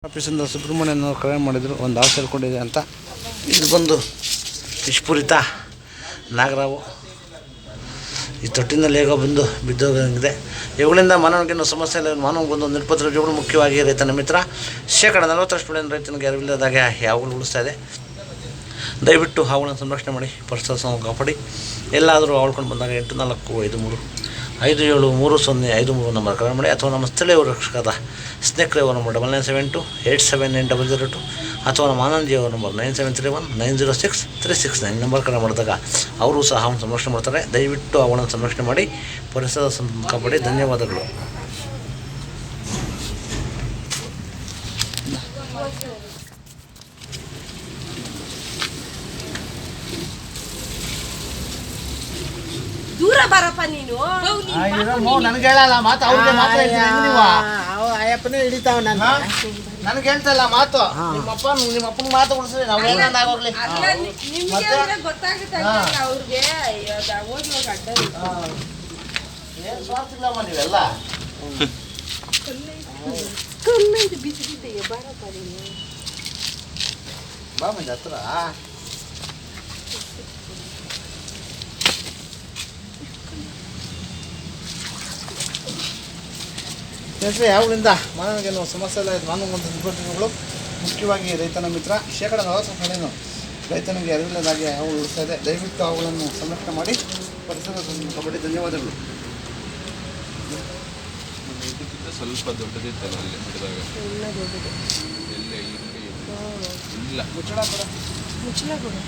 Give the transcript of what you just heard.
ಆಫೀಸಿಂದ ಸುಬ್ರಹ್ಮಣ್ಯನವರು ಕರೆ ಮಾಡಿದರು, ಒಂದು ಹಾವು ಸೇರಿಕೊಂಡಿದೆ ಅಂತ. ಇದು ಬಂದು ವಿಷಪೂರಿತ ನಾಗರಾವು. ಈ ತೊಟ್ಟಿನಲ್ಲಿ ಹೇಗೋ ಬಂದು ಬಿದ್ದೋಗಂಗಿದೆ. ಇವುಗಳಿಂದ ಮಾನವನಿಗೇನು ಸಮಸ್ಯೆ ಇಲ್ಲ. ಮಾನವನಿಗೆ ಬಂದು 120 ರೂಪಾಯಿಗಳು. ಮುಖ್ಯವಾಗಿ ರೈತನ ಮಿತ್ರ 40% ರೈತನಿಗೆ ಅರಿವಿಲ್ಲದಾಗೆ ಹಾವುಗಳು ಉಳಿಸ್ತಾ ಇದೆ. ದಯವಿಟ್ಟು ಹಾವುಗಳನ್ನು ಸಂರಕ್ಷಣೆ ಮಾಡಿ, ಪರಿಸರ ಕಾಪಾಡಿ. ಎಲ್ಲಾದರೂ ಹಾವುಳ್ಕೊಂಡು ಬಂದಾಗ 8453730353 ನಂಬರ್ ಕರೆ ಮಾಡಿ, ಅಥವಾ ನಮ್ಮ ಸ್ಥಳೀಯ ರಕ್ಷಕದ ಸ್ನೇಕ್ ರೇವರ್ ನಂಬರ್ 9972879002, ಅಥವಾ ನಮ್ಮ ಆನಂದಿಯವರ ನಂಬರ್ 9731906369 ನಂಬರ್ ಕರೆ ಮಾಡಿದಾಗ ಅವರು ಸಹ ಹಾವನ್ನು ಸಂರಕ್ಷಣೆ ಮಾಡ್ತಾರೆ. ದಯವಿಟ್ಟು ಹಾವುಗಳನ್ನು ಸಂರಕ್ಷಣೆ ಮಾಡಿ, ಪರಿಸರ ಕಾಪಾಡಿ. ಧನ್ಯವಾದಗಳು. ದೂರ ಬರಪ್ಪ ನೀನು. ನನಗೆ ಹೇಳಲ್ಲ ಮಾತು, ಅವ್ರಿಗೆ ಮಾತ್ರ ಅಯ್ಯಪ್ಪನೇ ಹಿಡಿತಾವ ನನಗೆ ಹೇಳ್ತಲ್ಲ ಮಾತು. ನಿಮ್ಮಪ್ಪನ ಮಾತು ಉಳಿಸ್ರಿ, ನಾವು ಏನಾಗೋಗ್ಲಿ. ಗೊತ್ತಾಗುತ್ತೆ ಅವ್ರಿಗೆ. ಹೋಗಿ ಅಡ್ಡ ಏನು ಸ್ವಾರ್ಥ ಇಲ್ಲಮ್ಮ ನೀವೆಲ್ಲ. ಕಲ್ಲೈದು ಬಿಸಿಲಿದೆಯಾ ಬರಪ್ಪ ನೀನು. ಬಾ ಮಂದಿ ಹತ್ರ. ಯಾವಗಳಿಂದ ಮಾನವನಿಗೇನು ಸಮಸ್ಯೆ ಇಲ್ಲ. ಮಾನವಗೊಂದು ದುರ್ಘಟನೆಗಳು. ಮುಖ್ಯವಾಗಿ ರೈತನ ಮಿತ್ರ 40% ರೈತನಿಗೆ ಅರಿವಿಲ್ಲದಾಗಿ ಹಾವು ಉಳಿಸ್ತಾ ಇದೆ. ದಯವಿಟ್ಟು ಅವುಗಳನ್ನು ಸಂರಕ್ಷಣೆ ಮಾಡಿ, ಪರಿಸರ ಕಾಪಾಡಿ. ಧನ್ಯವಾದಗಳು. ಸ್ವಲ್ಪ ದೊಡ್ಡದಿತ್ತಲ್ಲ ಅಲ್ಲಿ ಹಿಡಿದಾಗ ಇಲ್ಲ ಮುಚ್ಚಳ ಕೊಡು.